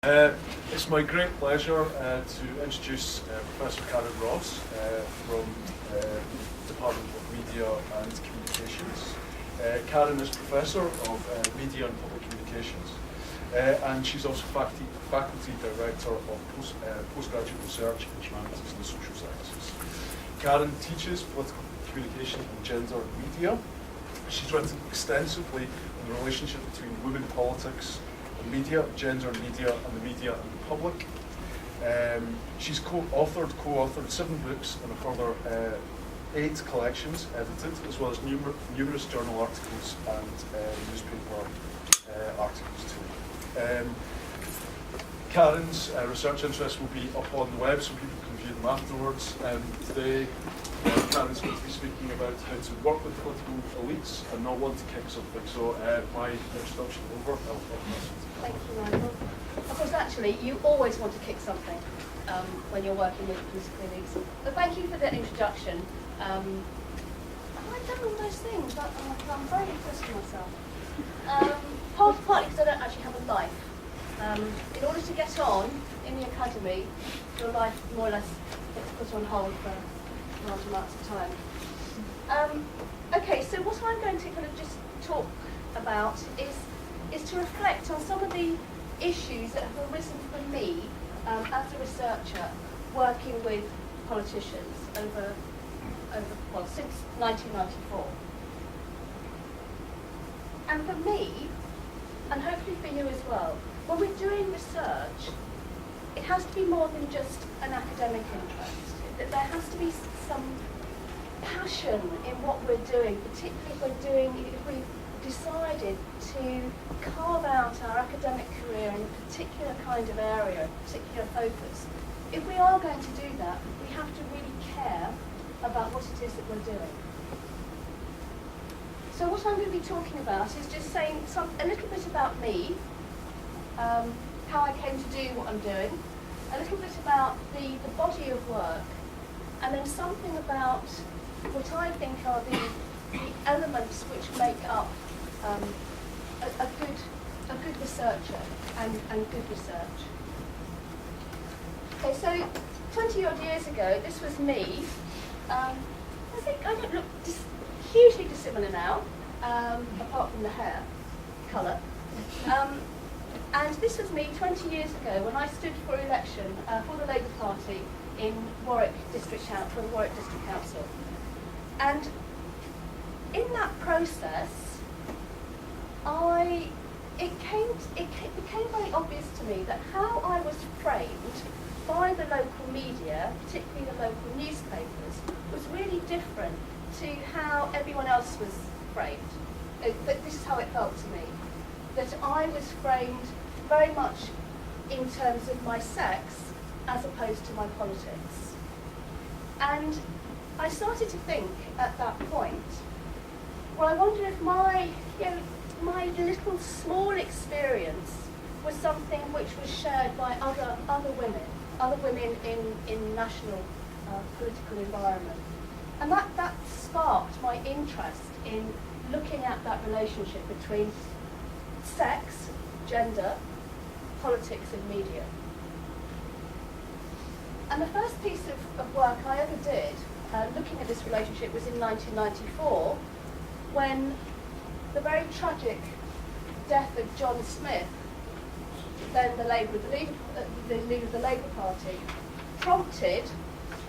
It's my great pleasure to introduce Professor Karen Ross from the Department of Media and Communications. Karen is Professor of Media and Public Communications, and she's also Faculty Director of Postgraduate Research in Humanities and Social Sciences. Karen teaches political communication and gender and media. She's written extensively on the relationship between women politics, media, gender and media, and the media and the public. She's co-authored 7 books and a further 8 collections edited, as well as numerous journal articles and newspaper articles too. Karen's research interests will be up on the web so people can view them afterwards. Today, Karen's going to be speaking about how to work with political elites and not want to kick something. So my introduction over. Thank you, Michael. Of course, actually, you always want to kick something when you're working with political elites. But thank you for the introduction. I've done all those things, but I'm very impressed with myself. Partly because I don't actually have a life. In order to get on in the academy, your life more or less gets put on hold for large amounts of time. Okay, so what I'm going to kind of just talk about is to reflect on some of the issues that have arisen for me as a researcher working with politicians since 1994. And for me, and hopefully for you as well, when we're doing research, it has to be more than just an academic interest. That there has to be some passion in what we're doing, particularly if we've decided to carve out our academic career in a particular kind of area, a particular focus. If we are going to do that, we have to really care about what it is that we're doing. So what I'm going to be talking about is just saying a little bit about me, how I came to do what I'm doing, a little bit about the body of work, and then something about what I think are the elements which make up a good researcher and good research. Okay, so 20 odd years ago, this was me. I think I don't look hugely dissimilar now, apart from the hair colour. And this was me 20 years ago when I stood for election for the Labour Party in Warwick District Council. And in that process, it became very obvious to me that how I was framed by the local media, particularly the local newspapers, was really different to how everyone else was framed. This is how it felt to me, that I was framed very much in terms of my sex as opposed to my politics. And I started to think at that point, well, I wonder if my little small experience was something which was shared by other women in national political environment. And that sparked my interest in looking at that relationship between sex, gender, politics and media. And the first piece of work I ever did looking at this relationship was in 1994, when the very tragic death of John Smith, then the leader of the Labour Party, prompted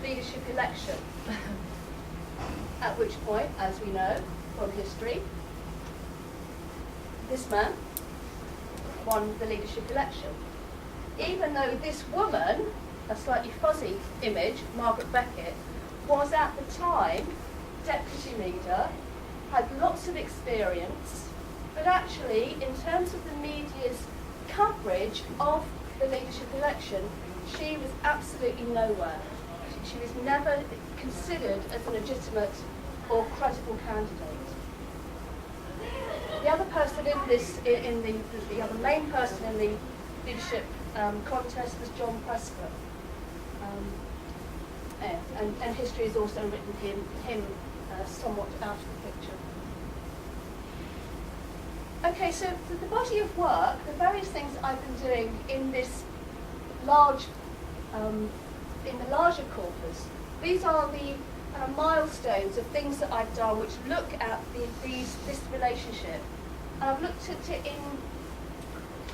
leadership election. At which point, as we know from history, this man won the leadership election. Even though this woman, a slightly fuzzy image, Margaret Beckett, was at the time deputy leader, had lots of experience, but actually, in terms of the media's coverage of the leadership election, she was absolutely nowhere. She was never considered as a legitimate or credible candidate. The other person in this, the other main person in the leadership contest was John Prescott. And history has also written him somewhat out of the picture. Okay, so the body of work, the various things I've been doing in this large, in the larger corpus, these are the milestones of things that I've done which look at this relationship. And I've looked at it in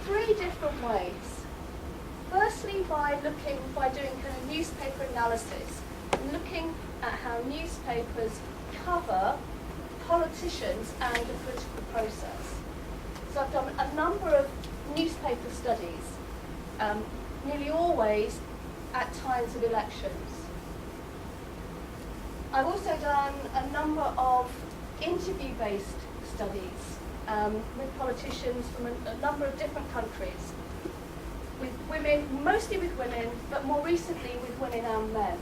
3 different ways. Firstly, by doing kind of newspaper analysis, and looking at how newspapers cover politicians and the political process. So I've done a number of newspaper studies, nearly always at times of elections. I've also done a number of interview-based studies with politicians from a number of different countries, with women, mostly with women, but more recently with women and men.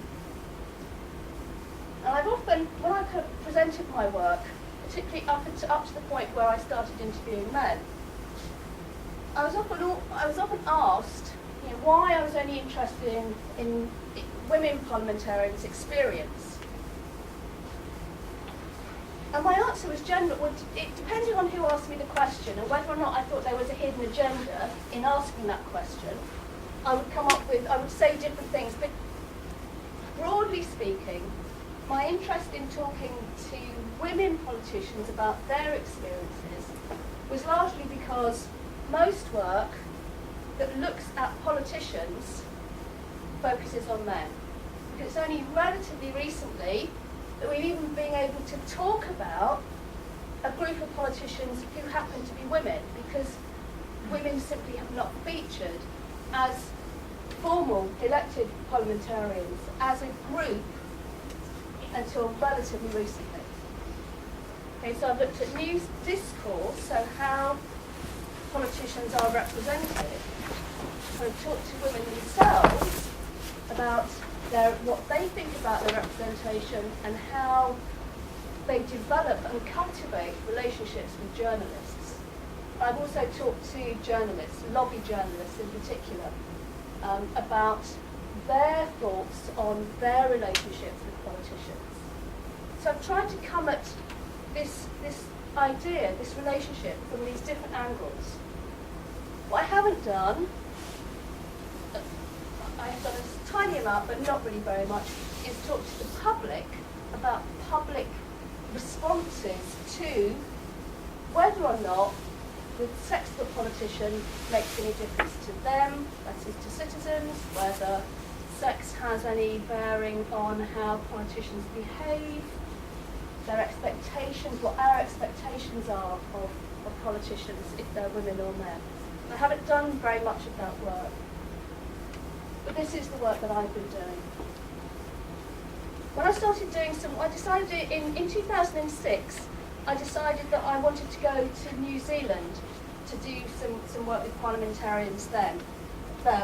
And I've often, when I've presented my work, particularly up to the point where I started interviewing men, I was often asked, you know, why I was only interested in women parliamentarians' experience. And my answer was depending on who asked me the question and whether or not I thought there was a hidden agenda in asking that question, I would say different things. But broadly speaking, my interest in talking to women politicians about their experiences was largely because most work that looks at politicians focuses on men. Because it's only relatively recently that we've even been able to talk about a group of politicians who happen to be women, because women simply have not featured as formal elected parliamentarians as a group until relatively recently. Okay, so I've looked at news discourse, so how politicians are represented. I've talked to women themselves about what they think about their representation and how they develop and cultivate relationships with journalists. I've also talked to journalists, lobby journalists in particular, about their thoughts on their relationships with politicians. So I've tried to come at this idea, this relationship, from these different angles. What I haven't done, I have done a tiny amount, but not really very much, is talk to the public about public responses to whether or not the sex of a politician makes any difference to them, that is to citizens, whether sex has any bearing on how politicians behave, their expectations, what our expectations are of politicians, if they're women or men. I haven't done very much of that work, but this is the work that I've been doing. When I started doing I decided in 2006, I decided that I wanted to go to New Zealand to do some work with parliamentarians there,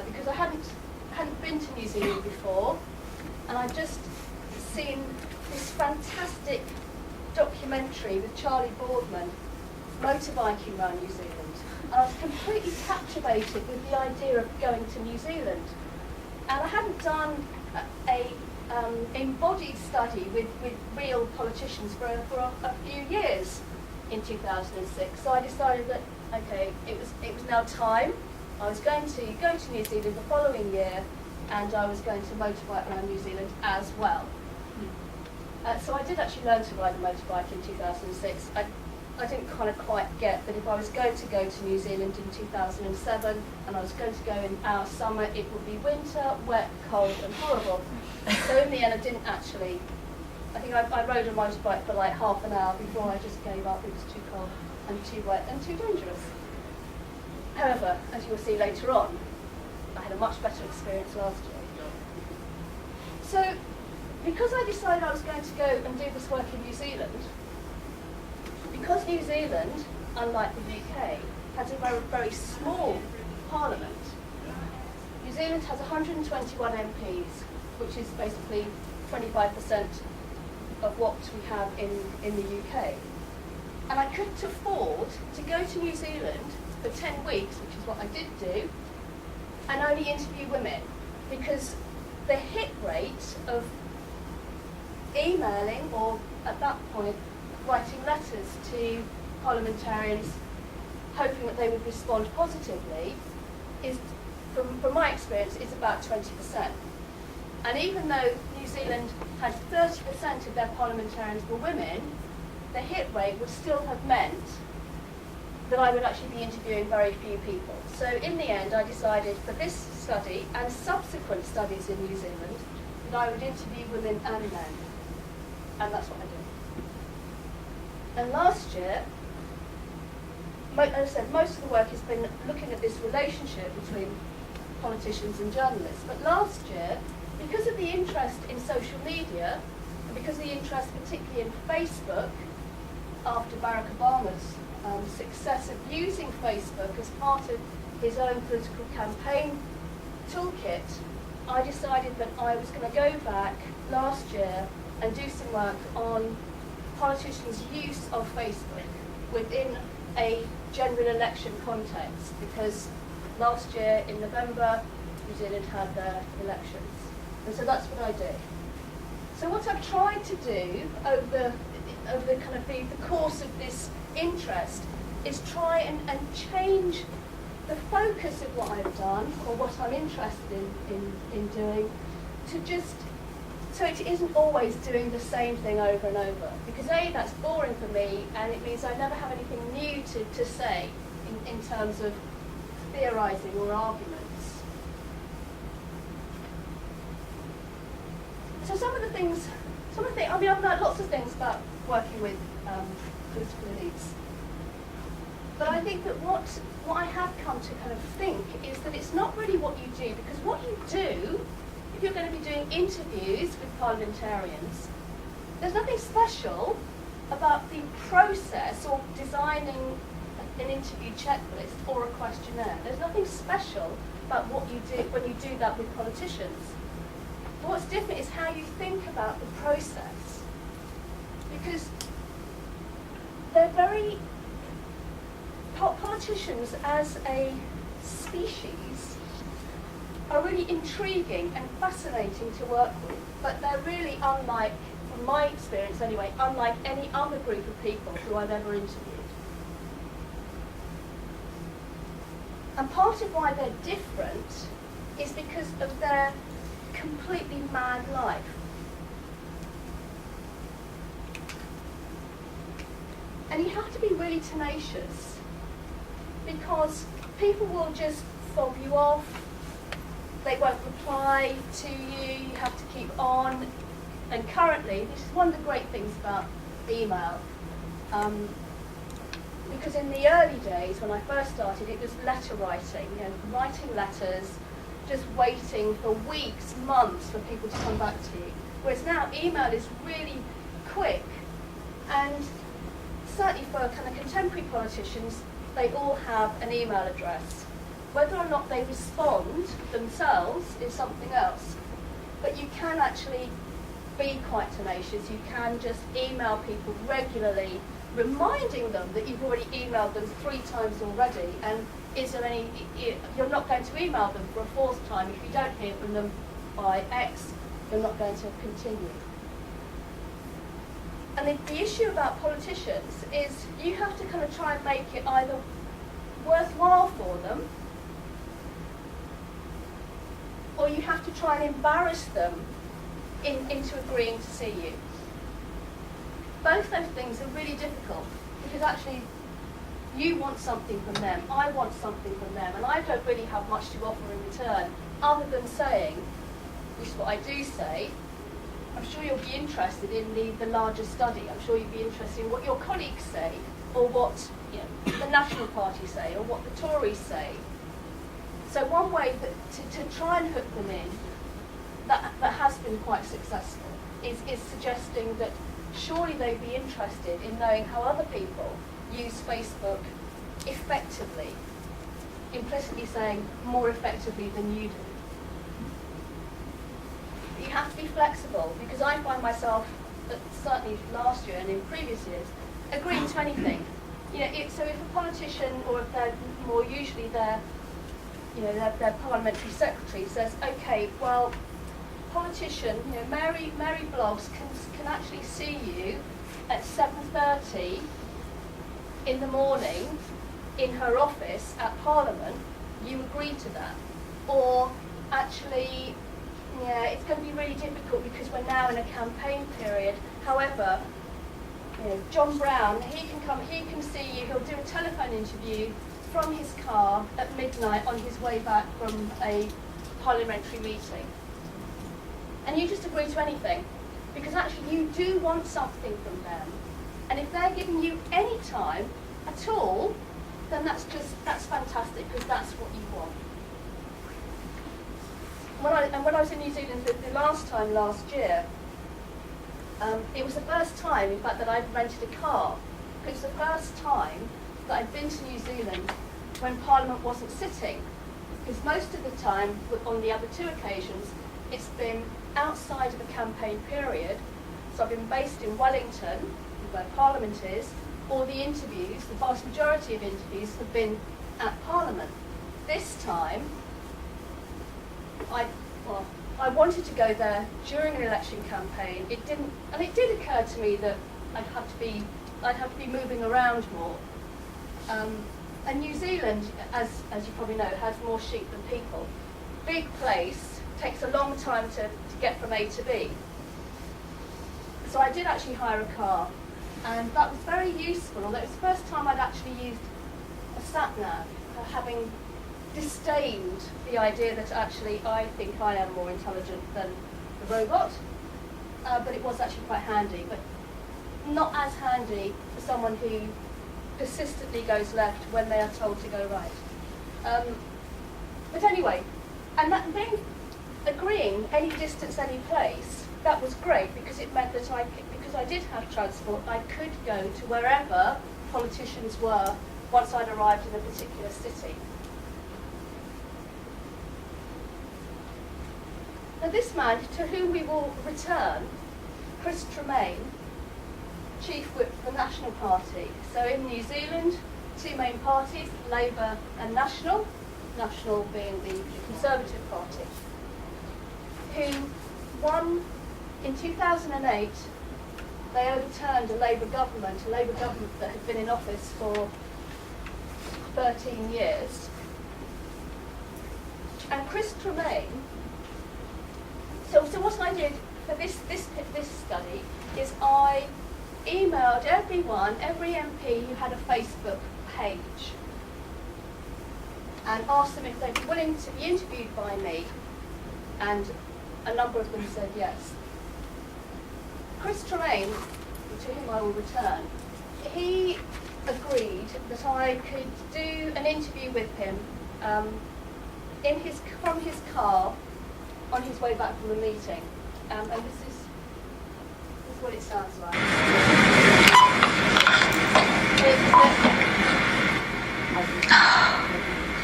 because I hadn't been to New Zealand before, and I'd just seen this fantastic documentary with Charlie Boardman motorbiking around New Zealand. And I was completely captivated with the idea of going to New Zealand. And I hadn't done a embodied study with real politicians for a few years in 2006. So I decided that, okay, it was now time. I was going to go to New Zealand the following year, and I was going to motorbike around New Zealand as well. So I did actually learn to ride a motorbike in 2006. I didn't kind of quite get that if I was going to go to New Zealand in 2007 and I was going to go in our summer, it would be winter, wet, cold and horrible. So in the end I didn't actually. I think I rode a motorbike for like half an hour before I just gave up. It was too cold and too wet and too dangerous. However, as you will see later on, I had a much better experience last year. So because I decided I was going to go and do this work in New Zealand, because New Zealand, unlike the UK, has a very, very small parliament. New Zealand has 121 MPs, which is basically 25% of what we have in the UK. And I couldn't afford to go to New Zealand for 10 weeks, which is what I did do, and only interview women, because the hit rate of emailing, or at that point, writing letters to parliamentarians hoping that they would respond positively, is, from my experience, is about 20%. And even though New Zealand had 30% of their parliamentarians were women, the hit rate would still have meant that I would actually be interviewing very few people. So in the end, I decided for this study and subsequent studies in New Zealand that I would interview women and men. And that's what I did. And last year, as I said, most of the work has been looking at this relationship between politicians and journalists. But last year, because of the interest in social media, and because of the interest particularly in Facebook, after Barack Obama's success of using Facebook as part of his own political campaign toolkit, I decided that I was going to go back last year and do some work on politicians' use of Facebook within a general election context, because last year in November, New Zealand had their elections. And so that's what I did. So what I've tried to do over the kind of the course of this interest is try and change the focus of what I've done, or what I'm interested in doing, to just, so it isn't always doing the same thing over and over. Because A, that's boring for me, and it means I never have anything new to say in terms of theorising or arguments. So some of the things, I mean, I've learned lots of things about working with political elites. But I think that what I have come to kind of think is that it's not really what you do, because what you do, if you're going to be doing interviews with parliamentarians, there's nothing special about the process or designing an interview checklist or a questionnaire. There's nothing special about what you do when you do that with politicians. But what's different is how you think about the process. Because they're very, politicians as a species are really intriguing and fascinating to work with, but they're really unlike, from my experience anyway, unlike any other group of people who I've ever interviewed. And part of why they're different is because of their completely mad life. And you have to be really tenacious, because people will just fob you off, they won't reply to you, you have to keep on. And currently, this is one of the great things about email, because in the early days when I first started, it was letter writing, writing letters, just waiting for weeks, months for people to come back to you. Whereas now email is really quick, and certainly for kind of contemporary politicians, they all have an email address. Whether or not they respond themselves is something else. But you can actually be quite tenacious. You can just email people regularly, reminding them that you've already emailed them 3 times already, and is there any, you're not going to email them for a 4th time. If you don't hear from them by X, you're not going to continue. And the issue about politicians is you have to kind of try and make it either worthwhile for them, or you have to try and embarrass them into agreeing to see you. Both those things are really difficult, because actually you want something from them, I want something from them, and I don't really have much to offer in return, other than saying, which is what I do say, I'm sure you'll be interested in the larger study. I'm sure you'll be interested in what your colleagues say, or what the National Party say, or what the Tories say. So one way to try and hook them in, that has been quite successful, is suggesting that surely they'd be interested in knowing how other people use Facebook effectively, implicitly saying more effectively than you do. You have to be flexible, because I find myself, certainly last year and in previous years, agreeing to anything. So if a politician, or if they're more usually their parliamentary secretary says, okay, well, politician, Mary Blogs can actually see you at 7:30 in the morning in her office at Parliament, you agree to that. Or actually, yeah, it's going to be really difficult because we're now in a campaign period. However, you know, John Brown, he can come, he can see you, he'll do a telephone interview from his car at midnight on his way back from a parliamentary meeting. And you just agree to anything, because actually you do want something from them. And if they're giving you any time at all, then that's fantastic, because that's what you want. When I was in New Zealand the last time last year, it was the first time, in fact, that I'd rented a car. It was the first time that I'd been to New Zealand when Parliament wasn't sitting. Because most of the time, on the other two occasions, it's been outside of a campaign period. So I've been based in Wellington, where Parliament is, or the interviews, the vast majority of interviews have been at Parliament. This time, I wanted to go there during an election campaign. It did occur to me that I'd have to be moving around more. And New Zealand, as you probably know, has more sheep than people. Big place, takes a long time to get from A to B. So I did actually hire a car, and that was very useful. Although it was the first time I'd actually used a sat-nav, having disdained the idea that actually I think I am more intelligent than the robot, but it was actually quite handy, but not as handy for someone who persistently goes left when they are told to go right. But anyway, and that then agreeing any distance, any place, that was great, because it meant that because I did have transport, I could go to wherever politicians were once I'd arrived in a particular city. Now this man, to whom we will return, Chris Tremain, Chief Whip for the National Party. So in New Zealand, two main parties, Labour and National, National being the Conservative Party, who won in 2008. They overturned a Labour government that had been in office for 13 years. And Chris Tremain, so what I did for this study is I emailed every MP who had a Facebook page, and asked them if they'd be willing to be interviewed by me, and a number of them said yes. Chris Tremain, to whom I will return, he agreed that I could do an interview with him from his car on his way back from the meeting, and this is what it sounds like.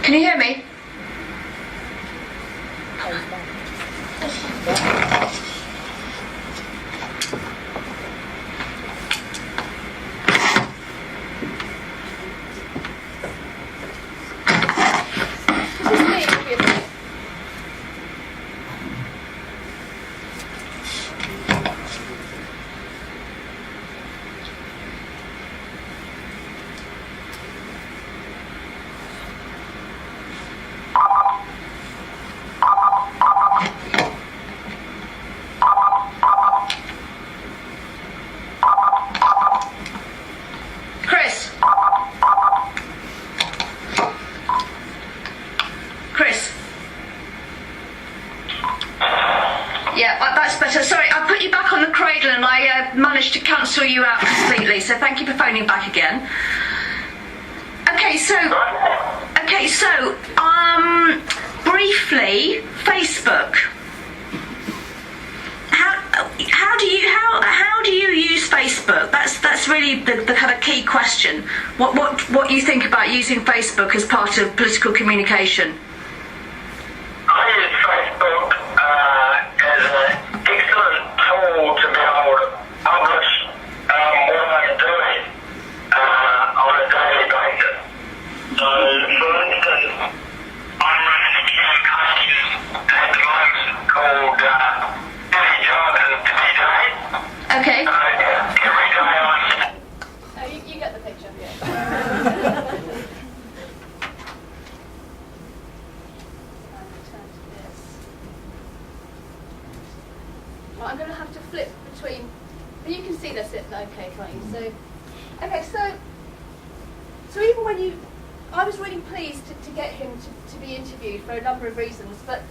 Can you hear me? To cancel you out completely, so thank you for phoning back again. Okay, so briefly, Facebook. How do you use Facebook? That's really the kind of key question. What you think about using Facebook as part of political communication? I use Facebook as an excellent tool to be able to publish what I'm doing on a daily basis. So, for instance, I'm running a campaign at the moment called Billy Johnson Today. Okay. Every day you get the picture, yeah. But you can see this, okay, can't you? So, okay, so even when I was really pleased to get him to be interviewed for a number of reasons, but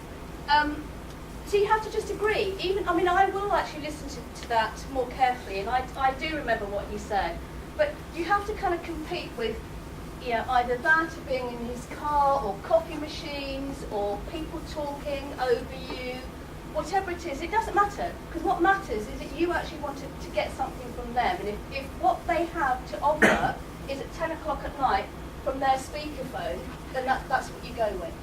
so you have to just agree. I will actually listen to that more carefully, and I do remember what he said, but you have to kind of compete with, either that or being in his car, or coffee machines, or people talking over you, whatever it is. It doesn't matter, because what matters is that you actually want to get something from them, and if what they have to offer is at 10 o'clock at night from their speakerphone, then that's what you go with.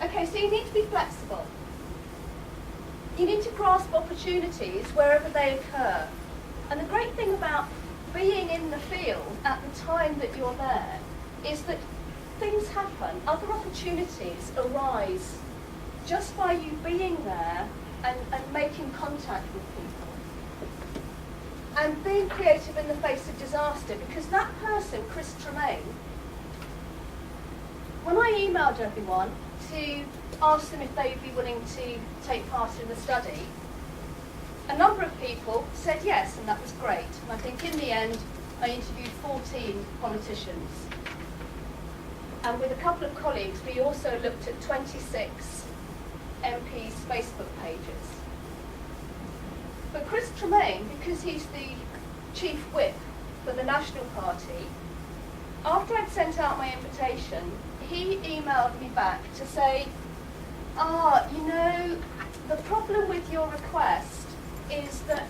Okay, so you need to be flexible. You need to grasp opportunities wherever they occur. And the great thing about being in the field at the time that you're there is that things happen, other opportunities arise just by you being there and making contact with people. And being creative in the face of disaster, because that person, Chris Tremain, when I emailed everyone to ask them if they would be willing to take part in the study, a number of people said yes, and that was great. And I think in the end, I interviewed 14 politicians. And with a couple of colleagues, we also looked at 26 MPs' Facebook pages. But Chris Tremain, because he's the chief whip for the National Party, after I'd sent out my invitation, he emailed me back to say, the problem with your request is that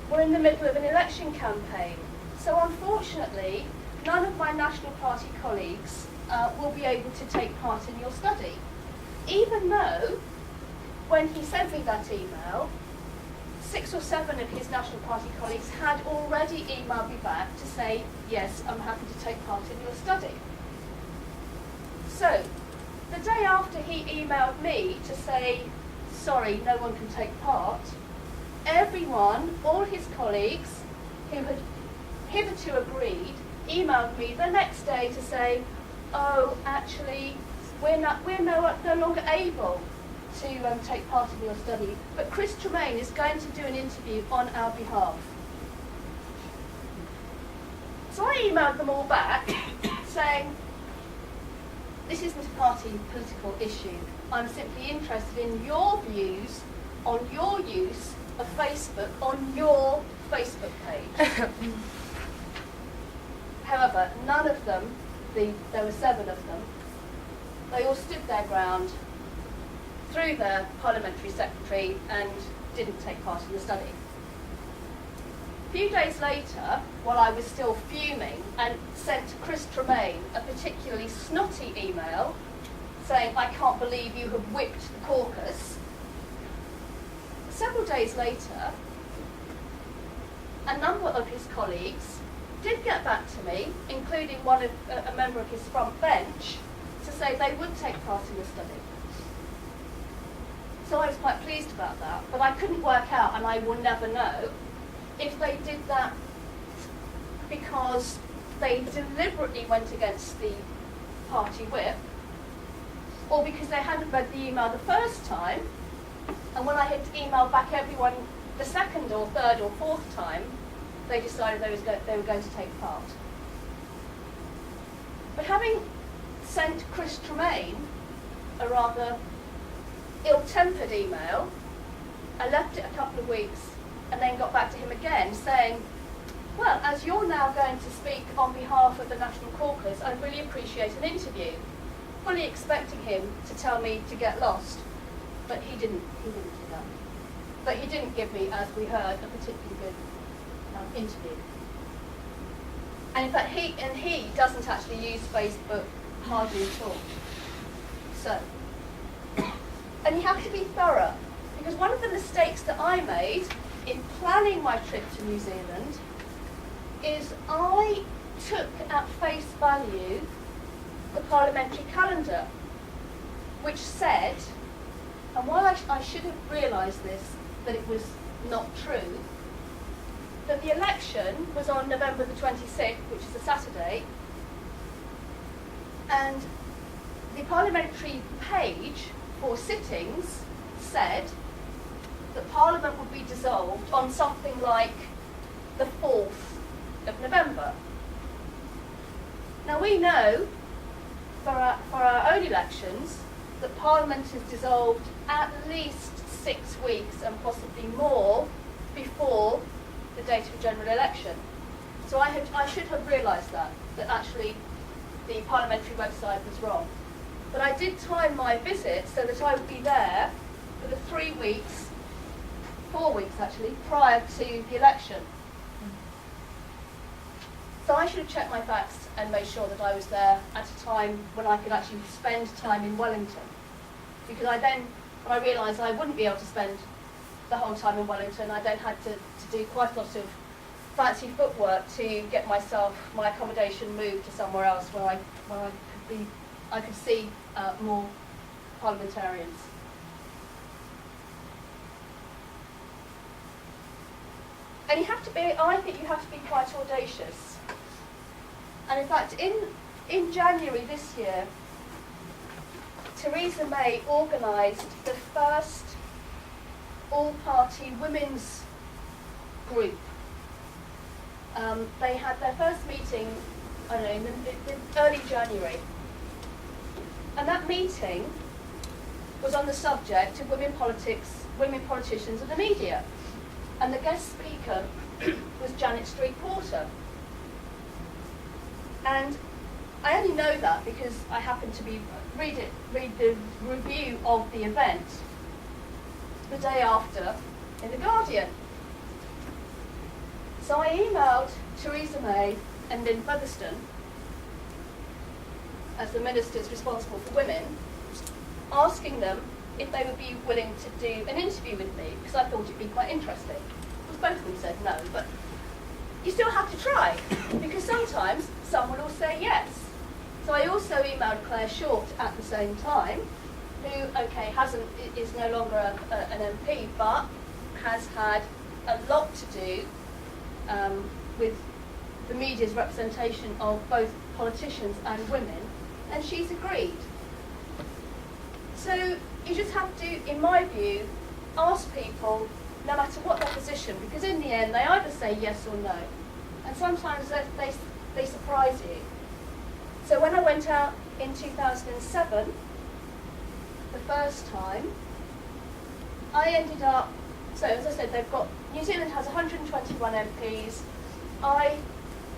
we're in the middle of an election campaign. So unfortunately, none of my National Party colleagues will be able to take part in your study. Even though, when he sent me that email, 6 or 7 of his National Party colleagues had already emailed me back to say, yes, I'm happy to take part in your study. So, the day after he emailed me to say, sorry, no one can take part, everyone, all his colleagues who had hitherto agreed, emailed me the next day to say, oh, actually, we're no longer able to take part in your study, but Chris Tremain is going to do an interview on our behalf. So I emailed them all back saying, this isn't a party political issue. I'm simply interested in your views on your use of Facebook on your Facebook page. However, none of them, there were 7 of them, they all stood their ground through their parliamentary secretary and didn't take part in the study. A few days later, while I was still fuming and sent Chris Tremain a particularly snotty email saying, I can't believe you have whipped the caucus, several days later, a number of his colleagues did get back to me, including a member of his front bench, to say they would take part in the study. So I was quite pleased about that, but I couldn't work out, and I will never know, if they did that because they deliberately went against the party whip, or because they hadn't read the email the first time, and when I had emailed back everyone the second or third or fourth time, they decided they were going to take part. But having sent Chris Tremain a rather ill-tempered email, I left it a couple of weeks and then got back to him again saying, well, as you're now going to speak on behalf of the National Caucus, I'd really appreciate an interview. Fully expecting him to tell me to get lost, but he didn't do that. But he didn't give me, as we heard, a particularly good interview. And in fact, he doesn't actually use Facebook hardly at all. So, and you have to be thorough, because one of the mistakes that I made in planning my trip to New Zealand is I took at face value the parliamentary calendar, which said, and while I should have realised this, that it was not true, that the election was on November the 26th, which is a Saturday, and the parliamentary page for sittings said would be dissolved on something like the 4th of November. Now we know for our own elections that Parliament is dissolved at least 6 weeks and possibly more before the date of a general election. So I should have realised that actually the parliamentary website was wrong. But I did time my visit so that I would be there for the 3 weeks, 4 weeks actually, prior to the election. So I should have checked my facts and made sure that I was there at a time when I could actually spend time in Wellington. Because when I realised I wouldn't be able to spend the whole time in Wellington, I then had to do quite a lot of fancy footwork to get my accommodation moved to somewhere else where I could see more parliamentarians. And I think you have to be quite audacious. And in fact, in January this year, Theresa May organised the first all-party women's group. They had their first meeting, I don't know, in early January. And that meeting was on the subject of women politics, women politicians and the media. And the guest speaker was Janet Street-Porter. And I only know that because I happened to read the review of the event the day after in The Guardian. So I emailed Theresa May and Lynn Featherstone, as the ministers responsible for women, asking them if they would be willing to do an interview with me, because I thought it'd be quite interesting. Both of them said no, but you still have to try, because sometimes someone will say yes. So I also emailed Claire Short at the same time, who, is no longer an MP, but has had a lot to do with the media's representation of both politicians and women, and she's agreed. So you just have to, in my view, ask people, no matter what their position, because in the end they either say yes or no, and sometimes they surprise you. So when I went out in 2007, the first time, I ended up, so as I said, New Zealand has 121 MPs. I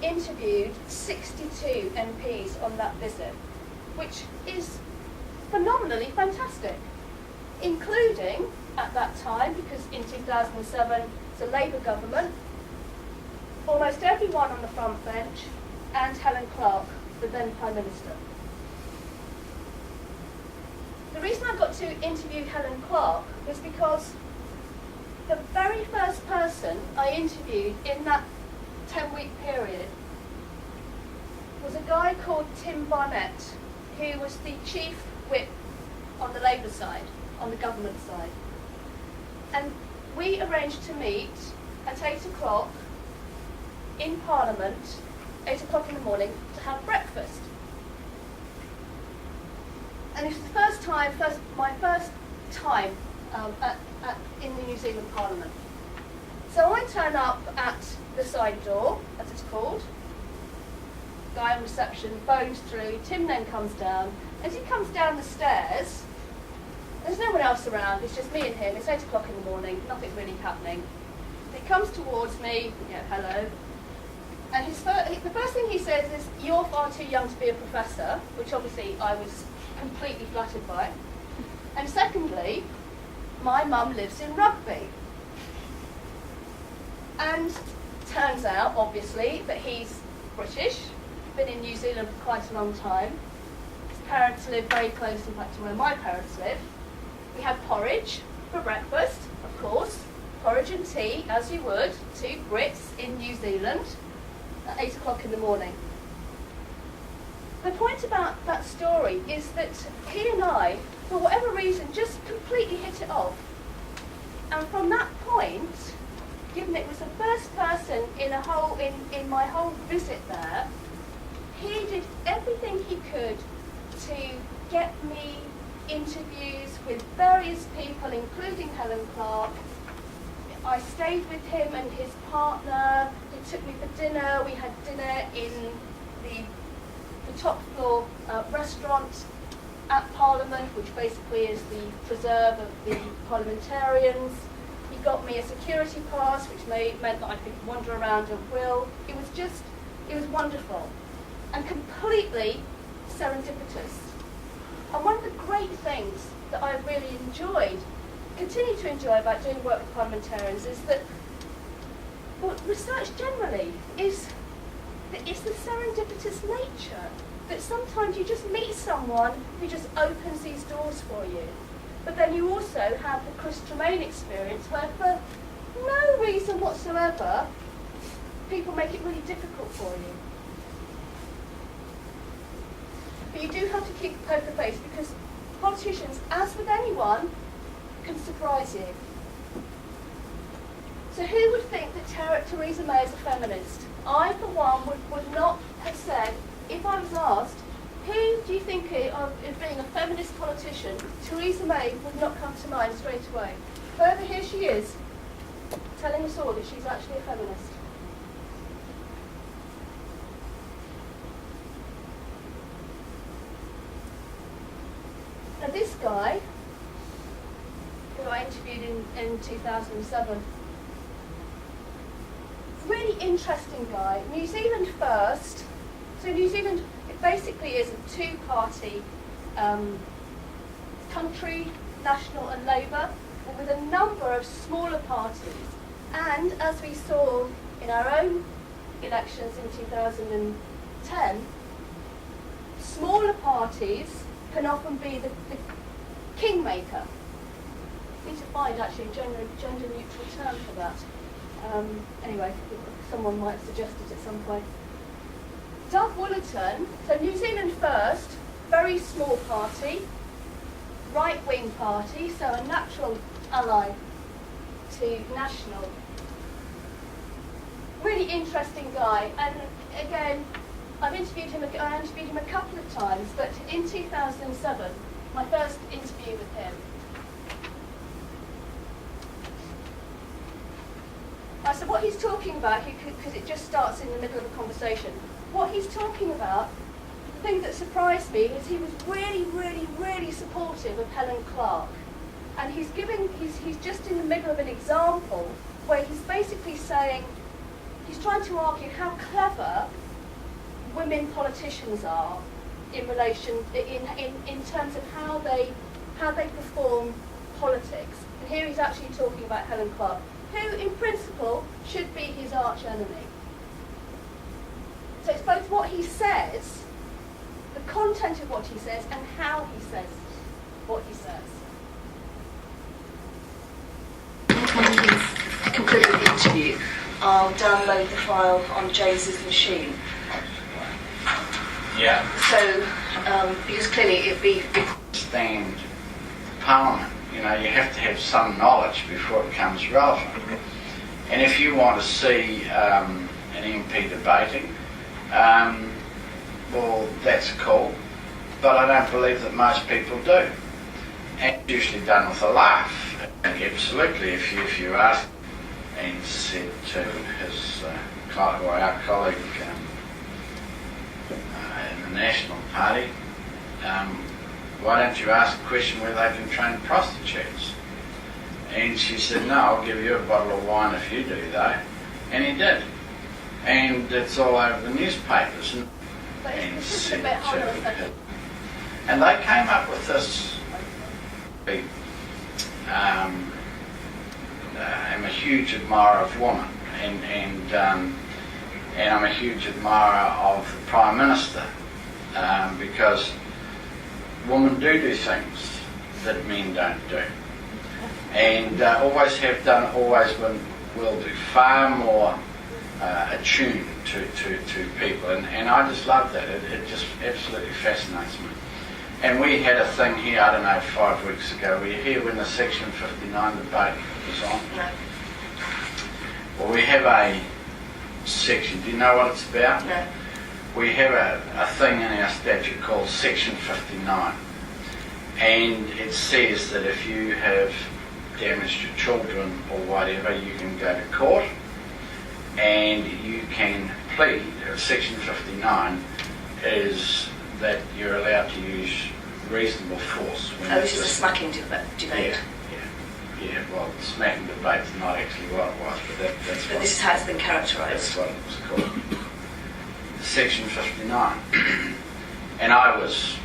interviewed 62 MPs on that visit, which is phenomenally fantastic, including, at that time, because in 2007 it's a Labour government, almost everyone on the front bench, and Helen Clark, the then Prime Minister. The reason I got to interview Helen Clark was because the very first person I interviewed in that 10-week period was a guy called Tim Barnett, who was the chief whip on the Labour side, on the government side. And we arranged to meet at 8 o'clock in Parliament, 8 o'clock in the morning, to have breakfast. And it was my first time in the New Zealand Parliament. So I turn up at the side door, as it's called. Guy on reception phones through, Tim then comes down. As he comes down the stairs, there's no one else around, it's just me and him. It's 8 o'clock in the morning, nothing really happening. He comes towards me, hello. And the first thing he says is, "You're far too young to be a professor," which obviously I was completely flattered by. And secondly, "My mum lives in Rugby." And turns out, obviously, that he's British, been in New Zealand for quite a long time. His parents live very close, in fact, to where my parents live. We had porridge for breakfast, of course. Porridge and tea, as you would, to Brits in New Zealand at 8 o'clock in the morning. The point about that story is that he and I, for whatever reason, just completely hit it off. And from that point, given it was the first person in my whole visit there, he did everything he could to get me interviews with various people, including Helen Clark. I stayed with him and his partner. He took me for dinner. We had dinner in the top floor restaurant at Parliament, which basically is the preserve of the parliamentarians. He got me a security pass, which meant that I could wander around at will. It was wonderful and completely serendipitous. And one of the great things that I really enjoyed, continue to enjoy about doing work with parliamentarians is that, well, research generally is the serendipitous nature, that sometimes you just meet someone who just opens these doors for you. But then you also have the Chris Tremain experience where for no reason whatsoever, people make it really difficult for you. But you do have to keep a poker face because politicians, as with anyone, can surprise you. So who would think that Theresa May is a feminist? I, for one, would not have said, if I was asked, who do you think of being a feminist politician, Theresa May would not come to mind straight away. However, here she is, telling us all that she's actually a feminist. Now this guy, who I interviewed in 2007, really interesting guy. New Zealand first. So New Zealand, it basically is a two-party country, National and Labour, and with a number of smaller parties. And as we saw in our own elections in 2010, smaller parties can often be the kingmaker. I need to find actually a gender neutral term for that. Anyway, someone might suggest it at some point. Doug Woolerton, so New Zealand First, very small party, right-wing party, so a natural ally to National. Really interesting guy, and again, I interviewed him a couple of times, but in 2007, my first interview with him, so what he's talking about, because it just starts in the middle of a conversation, what he's talking about, the thing that surprised me is he was really, really, really supportive of Helen Clark. And he's just in the middle of an example where he's basically saying, he's trying to argue how clever women politicians are in relation, in terms of how they perform politics. And here he's actually talking about Helen Clark, who in principle should be his arch enemy. So it's both what he says, the content of what he says, and how he says what he says. When you've concluded the interview, I'll download the file on James' machine. Yeah. So, because clearly it'd be... Stand Parliament, you have to have some knowledge before it becomes relevant. And if you want to see an MP debating, well, that's cool, but I don't believe that most people do. And it's usually done with a laugh. And absolutely, if you ask, and said to his our colleague in the National Party, why don't you ask a question where they can train prostitutes? And she said, no, I'll give you a bottle of wine if you do though. And he did. And it's all over the newspapers. And they came up with this. I'm a huge admirer of women, and I'm a huge admirer of the Prime Minister, because women do things that men don't do, and always have done, always will do, far more attuned to people, and I just love that. It just absolutely fascinates me. And we had a thing here, I don't know, 5 weeks ago. Were you here when the Section 59 debate was on? No. Well, we have a section. Do you know what it's about? No. We have a thing in our statute called Section 59. And it says that if you have damaged your children or whatever, you can go to court and you can plead. Section 59 is that you're allowed to use reasonable force. This is a smacking debate. Yeah, well, the smacking debate's not actually what it was, but that's But what this is how it's been characterised. that's what it was called. Section 59. And I was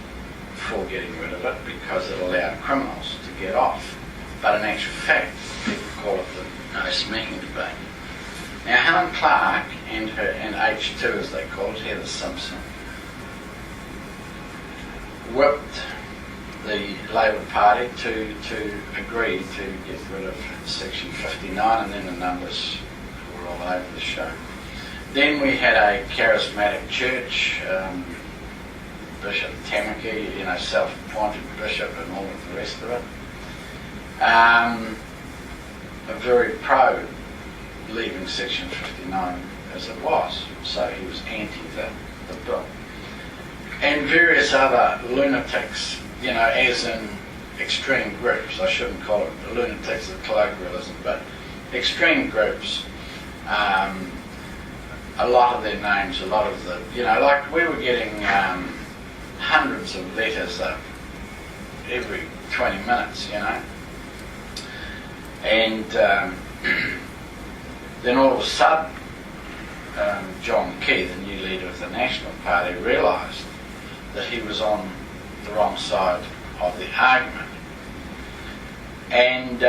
for getting rid of it because it allowed criminals to get off. But in actual fact, people call it the no smacking debate. Now, Helen Clark and H2, as they call it, Heather Simpson, whipped the Labour Party to agree to get rid of Section 59, and then the numbers were all over the show. Then we had a charismatic church, Bishop Tamaki, self-appointed bishop and all of the rest of it. Very pro leaving Section 59 as it was, so he was anti the bill. And various other lunatics, as in extreme groups. I shouldn't call it lunatics, a colloquialism, but extreme groups. A lot of their names, a lot of the, like we were getting hundreds of letters up every 20 minutes, And then all of a sudden, John Key, the new leader of the National Party, realised that he was on the wrong side of the argument and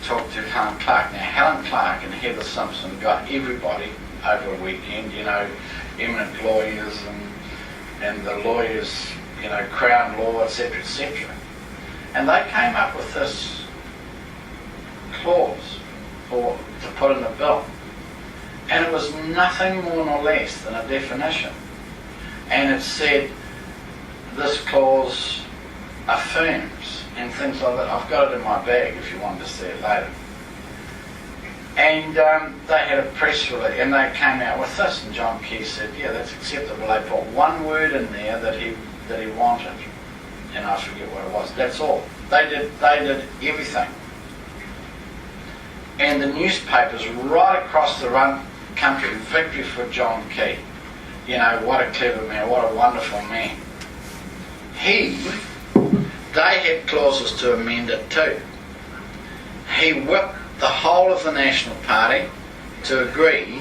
talked to Helen Clark. Now, Helen Clark and Heather Simpson got everybody over a weekend, eminent lawyers and the lawyers, Crown Law, etc., etc. And they came up with this clause to put in the bill. And it was nothing more nor less than a definition. And it said, this clause affirms, and things like that. I've got it in my bag if you want to see it later. And they had a press release, and they came out with this, and John Key said, yeah, that's acceptable. They put one word in there that he wanted, and I forget what it was. That's all. They did everything. And the newspapers right across the country, victory for John Key. What a clever man, what a wonderful man. They had clauses to amend it too. He whipped the whole of the National Party to agree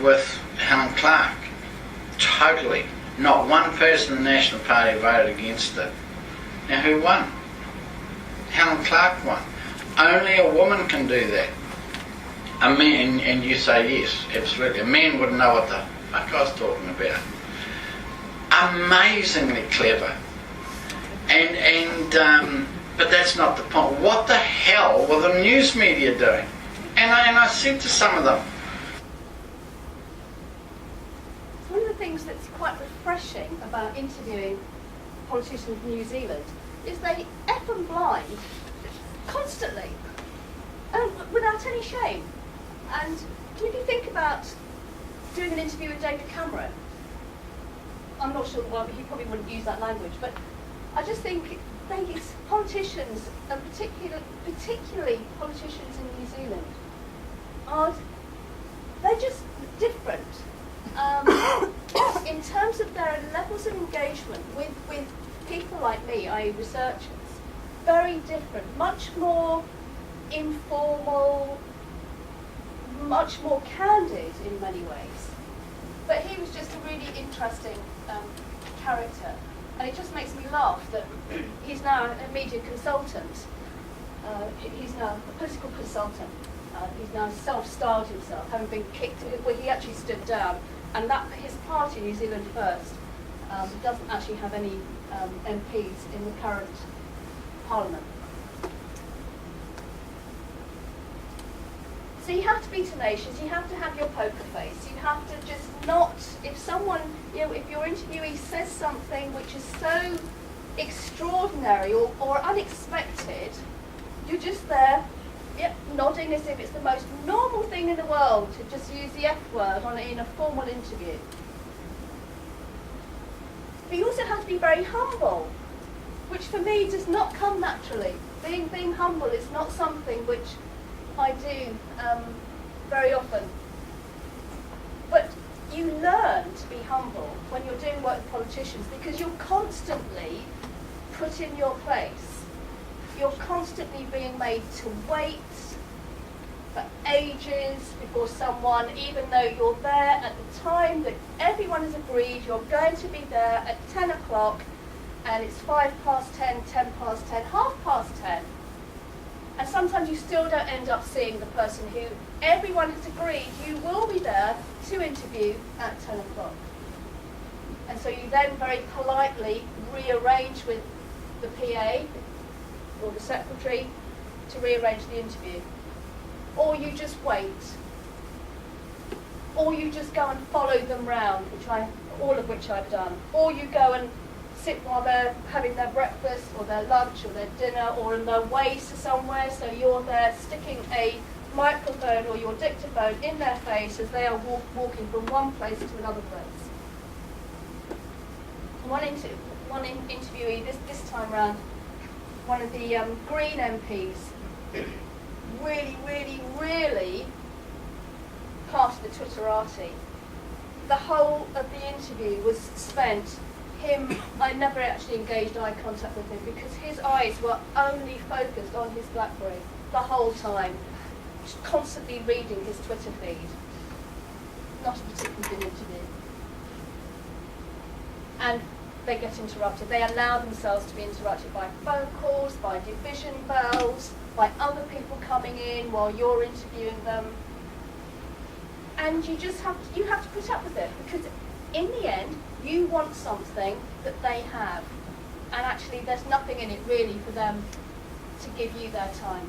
with Helen Clark. Totally. Not one person in the National Party voted against it. Now who won? Helen Clark won. Only a woman can do that. A man, and you say yes, absolutely. A man wouldn't know what the fuck I was talking about. Amazingly clever. But that's not the point. What the hell were the news media doing? And I said to some of them, one of the things that's quite refreshing about interviewing politicians in New Zealand is they F and blind constantly, without any shame. And if you think about doing an interview with David Cameron, I'm not sure, well, he probably wouldn't use that language, but I just think these politicians, and particularly politicians in New Zealand, they're just different in terms of their levels of engagement with people like me, i.e. researchers. Very different, much more informal, much more candid in many ways. But he was just a really interesting character, and it just makes me laugh that he's now a media consultant. He's now a political consultant. He's now self-styled himself, having been kicked. Well, he actually stood down, and that his party, New Zealand First, doesn't actually have any MPs in the current Parliament. So you have to be tenacious, you have to have your poker face, you have to just not, if someone, if your interviewee says something which is so extraordinary or unexpected, you're just there, nodding as if it's the most normal thing in the world to just use the F word in a formal interview. But you also have to be very humble, which for me does not come naturally. Being humble is not something which I do very often. But you learn to be humble when you're doing work with politicians because you're constantly put in your place. You're constantly being made to wait for ages before someone, even though you're there at the time that everyone has agreed you're going to be there at 10 o'clock, and it's 5 past 10, 10 past 10, half past 10. And sometimes you still don't end up seeing the person who everyone has agreed you will be there to interview at 10 o'clock. And so you then very politely rearrange with the PA or the secretary to rearrange the interview. Or you just wait. Or you just go and follow them round, all of which I've done. Or you go and sit while they're having their breakfast or their lunch or their dinner or on their way to somewhere, so you're there sticking a microphone or your dictaphone in their face as they are walking from one place to another place. One interviewee this time round, one of the Green MPs, really passed the Twitterati. The whole of the interview was spent I never actually engaged eye contact with him because his eyes were only focused on his BlackBerry the whole time, just constantly reading his Twitter feed. Not a particularly good interview. And they get interrupted. They allow themselves to be interrupted by phone calls, by division bells, by other people coming in while you're interviewing them. And you have to put up with it because in the end, you want something that they have. And actually, there's nothing in it really for them to give you their time.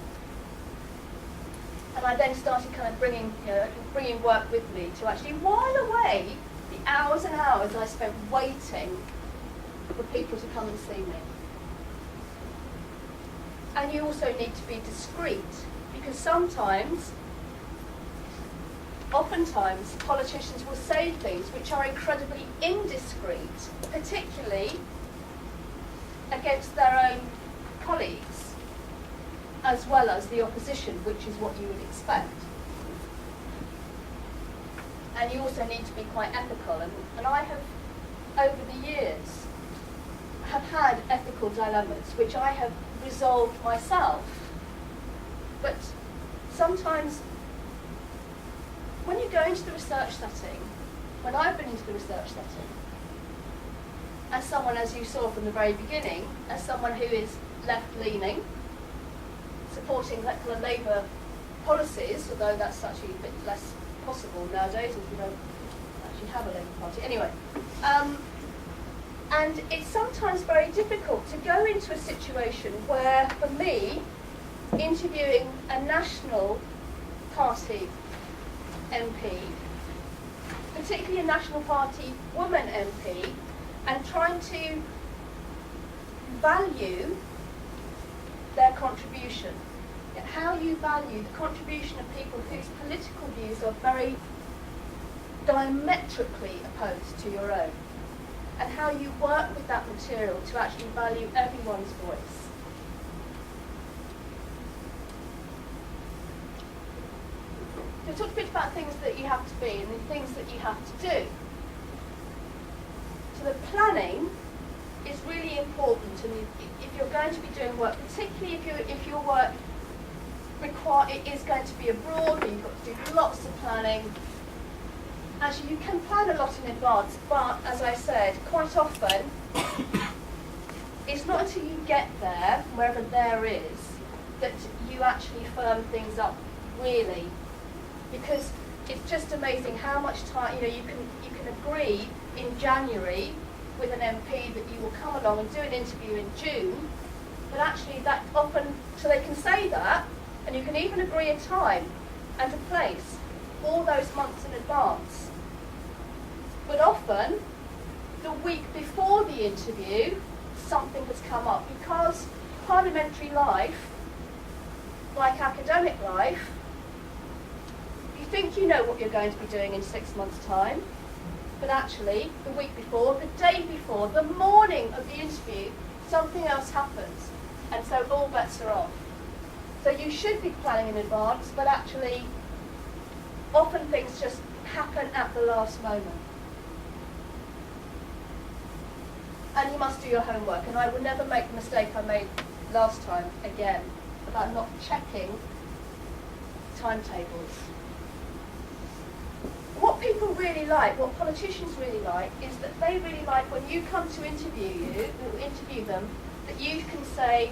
And I then started kind of bringing work with me to actually while away the hours and hours I spent waiting for people to come and see me. And you also need to be discreet because oftentimes politicians will say things which are incredibly indiscreet, particularly against their own colleagues, as well as the opposition, which is what you would expect. And you also need to be quite ethical, and I have, over the years, have had ethical dilemmas, which I have resolved myself. But sometimes, when you go into the research setting, when I've been into the research setting, as someone, as you saw from the very beginning, as someone who is left-leaning, supporting kind of Labour policies, although that's actually a bit less possible nowadays, as we don't actually have a Labour Party. Anyway, and it's sometimes very difficult to go into a situation where, for me, interviewing a National Party MP, particularly a National Party woman MP, and trying to value their contribution. How you value the contribution of people whose political views are very diametrically opposed to your own, and how you work with that material to actually value everyone's voice. We talked a bit about things that you have to be and the things that you have to do. So the planning is really important, and if you're going to be doing work, particularly if your work it is going to be abroad, and you've got to do lots of planning. Actually, you can plan a lot in advance, but as I said, quite often it's not until you get there, wherever there is, that you actually firm things up really. Because it's just amazing how much time, you can agree in January with an MP that you will come along and do an interview in June, but actually that often, so they can say that, and you can even agree a time and a place all those months in advance. But often, the week before the interview, something has come up, because parliamentary life, like academic life, you think you know what you're going to be doing in 6 months' time, but actually, the week before, the day before, the morning of the interview, something else happens. And so all bets are off. So you should be planning in advance, but actually, often things just happen at the last moment. And you must do your homework, and I will never make the mistake I made last time again, about not checking timetables. What people really like, what politicians really like, is that they really like when you come to interview them, that you can say,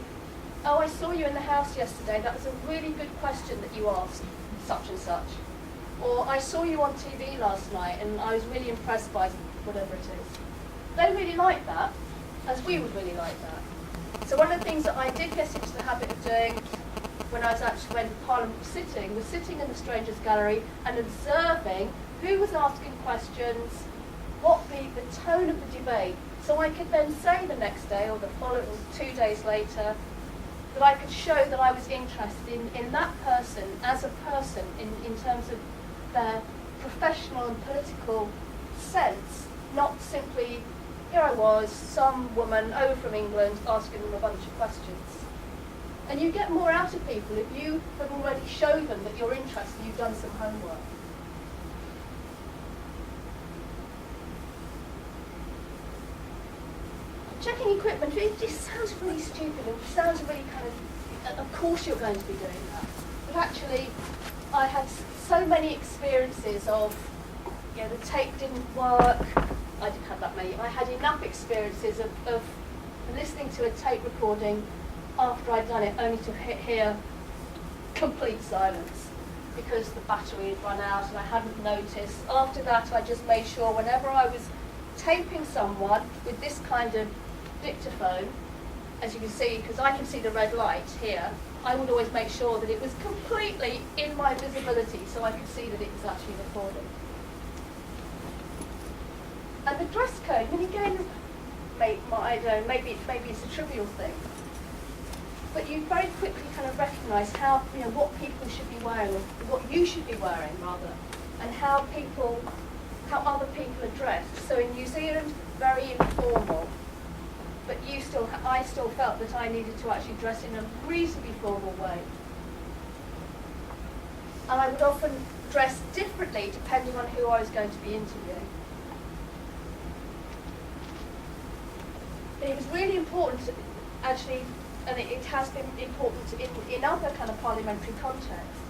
oh, I saw you in the House yesterday, that was a really good question that you asked, such and such. Or I saw you on TV last night and I was really impressed by whatever it is. They really like that, as we would really like that. So one of the things that I did get into the habit of doing when Parliament was sitting in the Strangers' Gallery and observing who was asking questions, what the tone of the debate, so I could then say the next day or the following 2 days later that I could show that I was interested in that person as a person in terms of their professional and political sense, not simply, here I was, some woman over from England asking them a bunch of questions. And you get more out of people if you have already shown them that you're interested, you've done some homework. Checking equipment, it just sounds really stupid and sounds really of course you're going to be doing that. But actually, I had so many experiences of, the tape didn't work. I didn't have that many. I had enough experiences of listening to a tape recording after I'd done it, only to hear complete silence because the battery had run out and I hadn't noticed. After that, I just made sure whenever I was taping someone with this kind of dictaphone, as you can see, because I can see the red light here, I would always make sure that it was completely in my visibility so I could see that it was actually recording. And the dress code, and again, I don't know, maybe it's a trivial thing, but you very quickly kind of recognise how, what people should be wearing, or what you should be wearing rather, and how other people are dressed. So in New Zealand, very informal, but I still felt that I needed to actually dress in a reasonably formal way. And I would often dress differently depending on who I was going to be interviewing. It was really important to, actually, and it has been important in other kind of parliamentary contexts,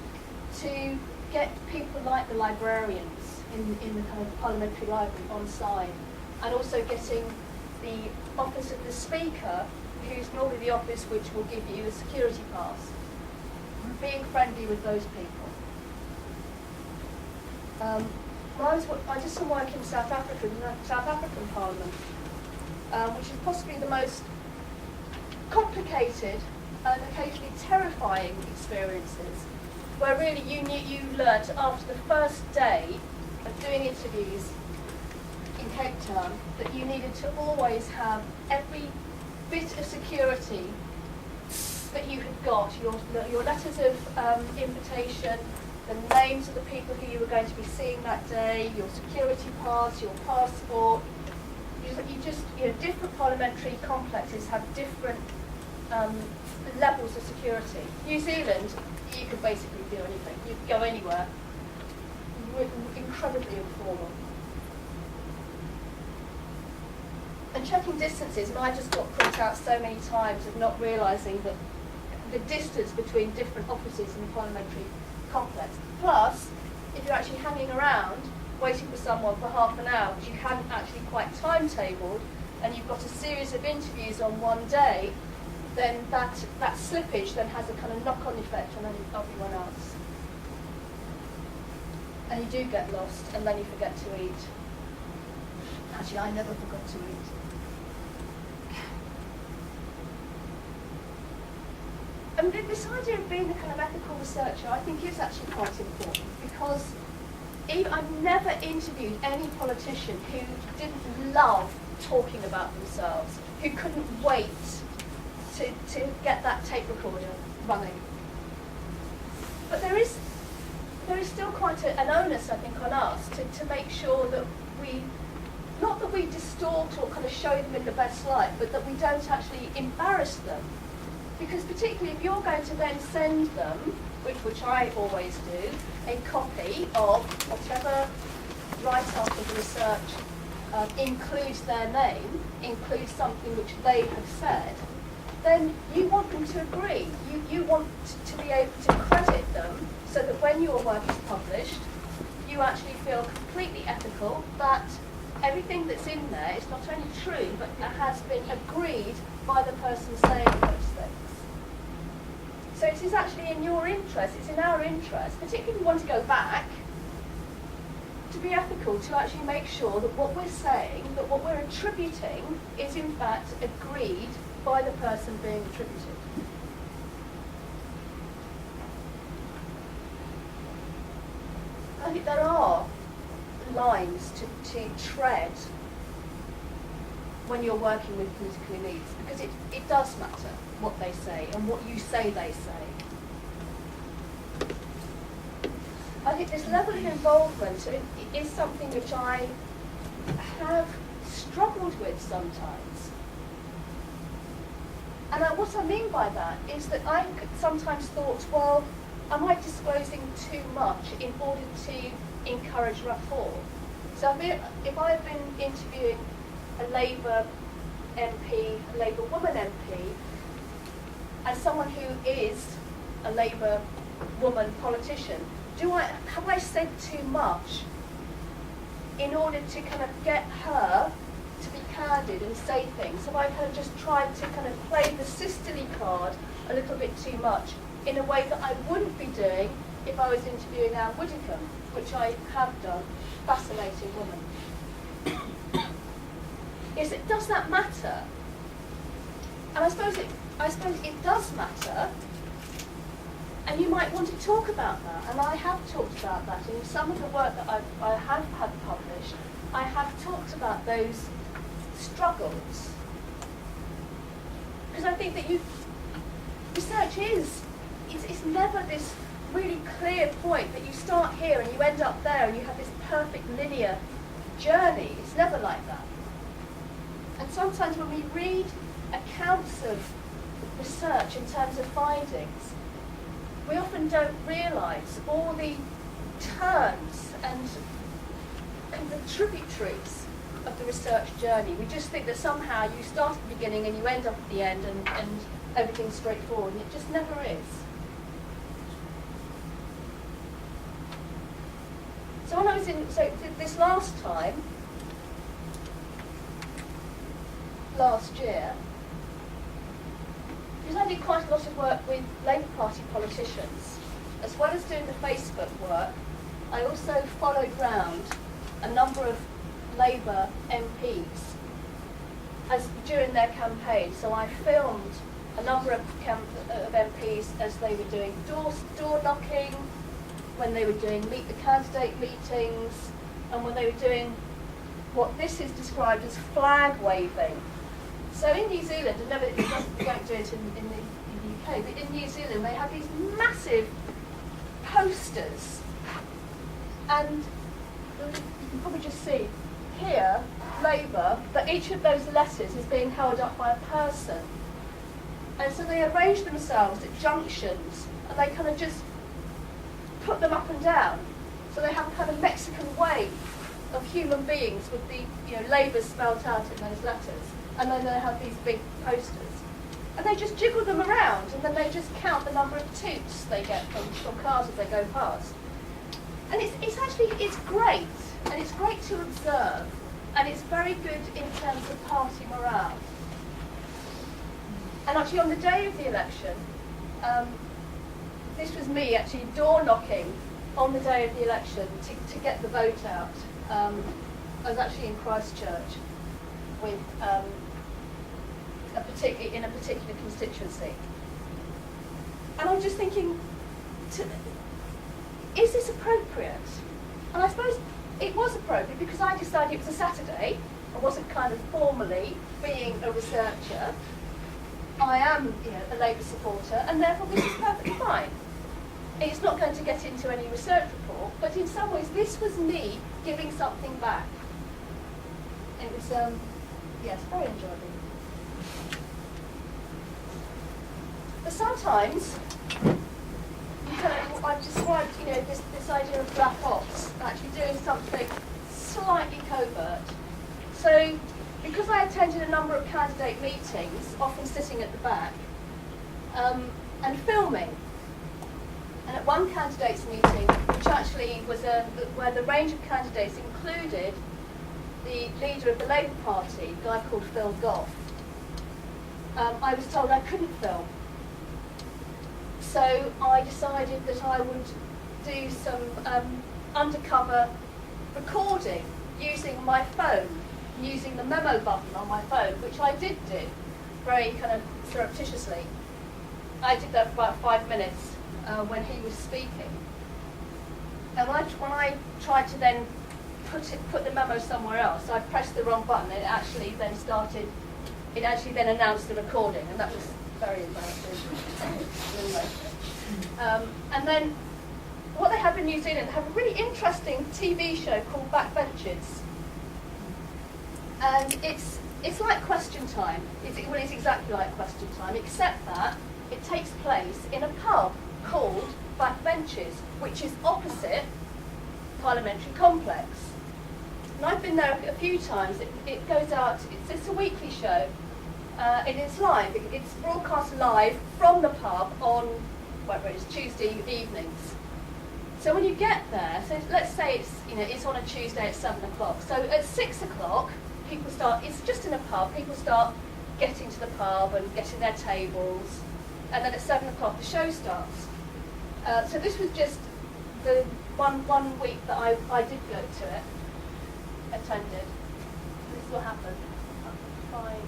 to get people like the librarians in the kind of parliamentary library on side, and also getting the office of the Speaker, who's normally the office which will give you a security pass, being friendly with those people. I did some work in South African Parliament, which is possibly the most complicated and occasionally terrifying experiences, where really you learnt after the first day of doing interviews in Cape Town that you needed to always have every bit of security that you had got, your letters of invitation, the names of the people who you were going to be seeing that day, your security pass, your passport. Different parliamentary complexes have different levels of security. New Zealand, you could basically do anything. You could go anywhere. Incredibly informal. And checking distances, and I just got put out so many times of not realising that the distance between different offices in the parliamentary complex. Plus, if you're actually hanging around waiting for someone for half an hour, which you hadn't actually quite timetabled, and you've got a series of interviews on one day, then that slippage then has a kind of knock-on effect on everyone else. And you do get lost, and then you forget to eat. Actually, I never forgot to eat. And this idea of being a kind of ethical researcher, I think is actually quite important, because I've never interviewed any politician who didn't love talking about themselves, who couldn't wait to get that tape recorder running. But there is still quite an onus, I think, on us to make sure that not that we distort or kind of show them in the best light, but that we don't actually embarrass them Because particularly if you're going to then send them, which I always do, a copy of whatever write-up of the research includes their name, includes something which they have said, then you want them to agree. You want to be able to credit them so that when your work is published, you actually feel completely ethical that everything that's in there is not only true, but it has been agreed by the person saying those things. So it is actually in your interest, it's in our interest, particularly if we want to go back, to be ethical, to actually make sure that what we're saying, that what we're attributing is in fact agreed by the person being attributed. I think there are lines to tread when you're working with political elites, because it does matter what they say and what you say they say. I think this level of involvement is something which I have struggled with sometimes. And what I mean by that is that I sometimes thought, well, am I disclosing too much in order to encourage rapport? So if I've been interviewing a Labour MP, a Labour woman MP, as someone who is a Labour woman politician, have I said too much in order to kind of get her to be candid and say things? Have I kind of just tried to kind of play the sisterly card a little bit too much in a way that I wouldn't be doing if I was interviewing Anne Widdecombe, which I have done, fascinating woman. Does that matter? And I suppose it does matter, and you might want to talk about that, and I have talked about that in some of the work that I have had published. I have talked about those struggles, because I think that research it's never this really clear point that you start here and you end up there and you have this perfect linear journey. It's never like that. And sometimes when we read accounts of research in terms of findings, we often don't realise all the turns and the tributaries of the research journey. We just think that somehow you start at the beginning and you end up at the end and everything's straightforward, and it just never is. So when I was this last time, last year, because I did quite a lot of work with Labour Party politicians, as well as doing the Facebook work, I also followed round a number of Labour MPs during their campaign. So I filmed a number of MPs as they were doing door knocking, when they were doing meet the candidate meetings, and when they were doing what this is described as flag waving. So in New Zealand, we don't do it in the UK, but in New Zealand they have these massive posters, and you can probably just see here, Labour, but each of those letters is being held up by a person. And so they arrange themselves at junctions, and they kind of just put them up and down. So they have a kind of Mexican wave of human beings with the Labour spelt out in those letters. And then they have these big posters. And they just jiggle them around, and then they just count the number of toots they get from cars as they go past. And it's great, and it's great to observe, and it's very good in terms of party morale. And actually on the day of the election, this was me actually door knocking on the day of the election to get the vote out. I was actually in Christchurch with in a particular constituency. And I'm just thinking, is this appropriate? And I suppose it was appropriate because I decided it was a Saturday. I wasn't kind of formally being a researcher. I am a Labour supporter, and therefore this is perfectly fine. It's not going to get into any research report, but in some ways this was me giving something back. It was, yes, very enjoyable. But sometimes, I've described, this idea of black ops, actually doing something slightly covert. So, because I attended a number of candidate meetings, often sitting at the back, and filming. And at one candidates meeting, which actually was where the range of candidates included the leader of the Labour Party, a guy called Phil Goff, I was told I couldn't film. So I decided that I would do some undercover recording using my phone, using the memo button on my phone, which I did do very kind of surreptitiously. I did that for about 5 minutes when he was speaking. And when I tried to then put the memo somewhere else, I pressed the wrong button, and it actually then announced the recording, and that was very embarrassing. And then what they have in New Zealand, they have a really interesting TV show called Backbenches. And it's like Question Time. It's exactly like Question Time, except that it takes place in a pub called Backbenches, which is opposite Parliamentary Complex. And I've been there a few times. It goes out, it's a weekly show, and it's live. It's broadcast live from the pub on, whatever it is, Tuesday evenings. So when you get there, so let's say it's on a Tuesday at 7 o'clock. So at 6 o'clock, people start, it's just in a pub, people start getting to the pub and getting their tables, and then at 7 o'clock the show starts. So this was just the one week that I did go to it, attended. This is what happened. Fine.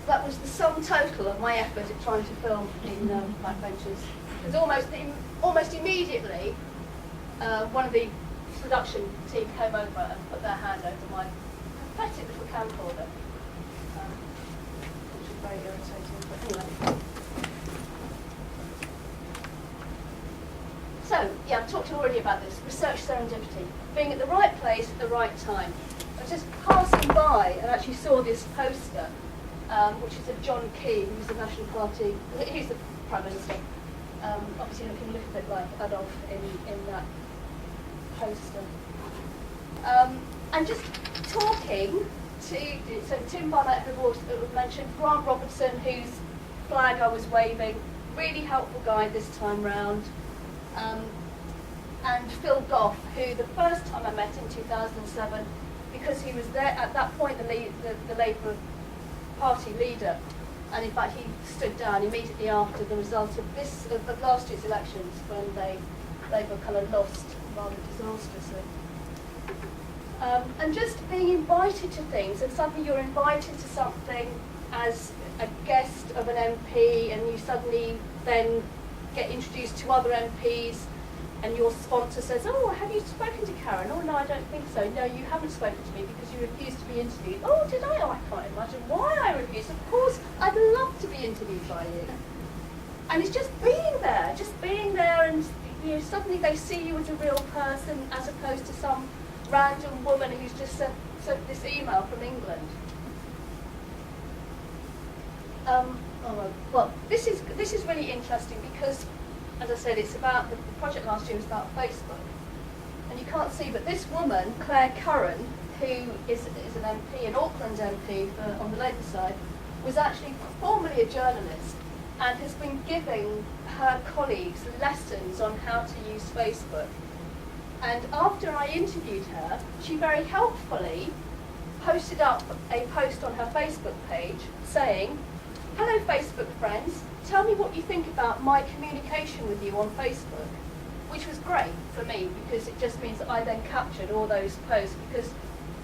That was the sum total of my effort at trying to film in Backbenches. It was almost immediately, one of the production team came over and put their hand over my pathetic little camcorder, which was very irritating. But anyway. So, yeah, I've talked already about this, research serendipity, being at the right place at the right time. I was just passing by and actually saw this poster, which is of John Key, who's the National Party, he's the Prime Minister, obviously looking a little bit like Adolf in that poster. And just talking to, so Tim Barnett had mentioned, Grant Robertson, whose flag I was waving, really helpful guy this time round. And Phil Goff, who the first time I met in 2007, because he was there at that point, the Labour Party leader, and in fact he stood down immediately after the result of last year's elections, when Labour kind of lost rather disastrously. And just being invited to things, and suddenly you're invited to something as a guest of an MP, and you suddenly then get introduced to other MPs, and your sponsor says, "Oh, have you spoken to Karen?" "Oh, no, I don't think so." "No, you haven't spoken to me because you refused to be interviewed." "Oh, did I?" "Oh, I can't imagine why I refused. Of course, I'd love to be interviewed by you." And it's just being there, and suddenly they see you as a real person, as opposed to some random woman who's just sent this email from England. Well, this is really interesting because, as I said, it's about the project last year was about Facebook, and you can't see, but this woman, Claire Curran, who is an MP, an Auckland MP on the Labour side, was actually formerly a journalist and has been giving her colleagues lessons on how to use Facebook. And after I interviewed her, she very helpfully posted up a post on her Facebook page saying, "Hello Facebook friends, tell me what you think about my communication with you on Facebook," which was great for me because it just means that I then captured all those posts, because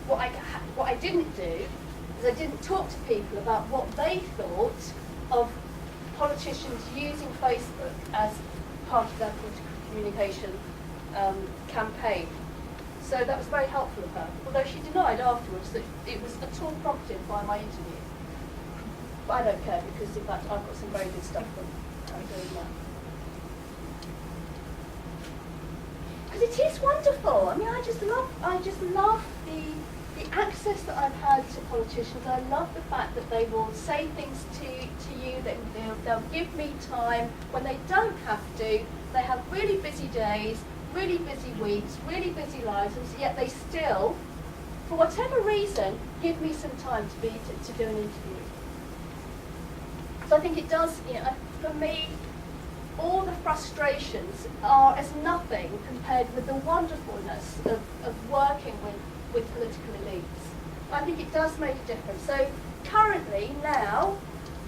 what I didn't do is I didn't talk to people about what they thought of politicians using Facebook as part of their political communication campaign. So that was very helpful of her, although she denied afterwards that it was at all prompted by my interview. But I don't care, because in fact I've got some very good stuff from doing that. Because it is wonderful. I mean, I just love the access that I've had to politicians. I love the fact that they will say things to you, that they'll give me time when they don't have to. They have really busy days, really busy weeks, really busy lives, and yet they still, for whatever reason, give me some time to do an interview. So I think it does, for me, all the frustrations are as nothing compared with the wonderfulness of working with political elites. I think it does make a difference. So currently, now,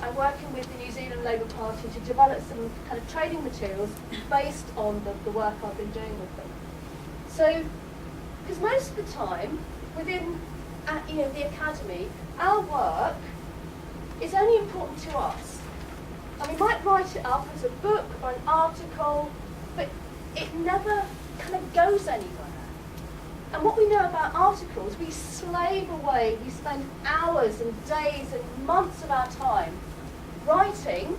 I'm working with the New Zealand Labour Party to develop some kind of training materials based on the work I've been doing with them. So, because most of the time, within the academy, our work is only important to us. And we might write it up as a book or an article, but it never kind of goes anywhere. And what we know about articles, we slave away, we spend hours and days and months of our time writing,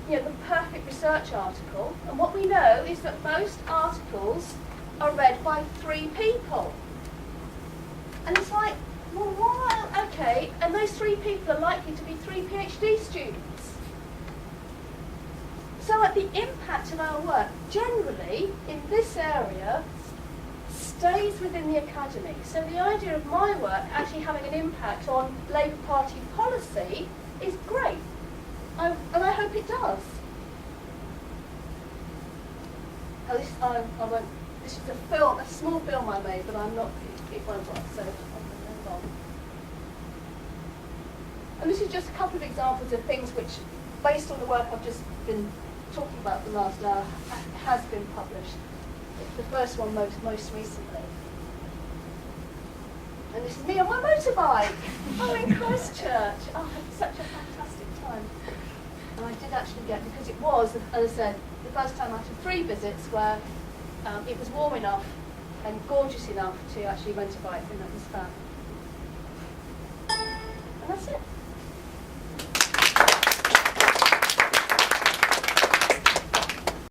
the perfect research article. And what we know is that most articles are read by 3 people. And it's like, well, why? Okay, and those 3 people are likely to be 3 PhD students. So the impact of our work generally in this area stays within the academy. So the idea of my work actually having an impact on Labour Party policy is great. And I hope it does. Now this is a small film I made, but it won't work, so I'm going to move on. And this is just a couple of examples of things which, based on the work I've just been talking about the last hour, has been published. The first one most recently. And this is me on my motorbike! In Christchurch! I had such a fantastic time. And I did actually because it was, as I said, the first time out of 3 visits where it was warm enough and gorgeous enough to actually rent a bike, and that was fun. And that's it.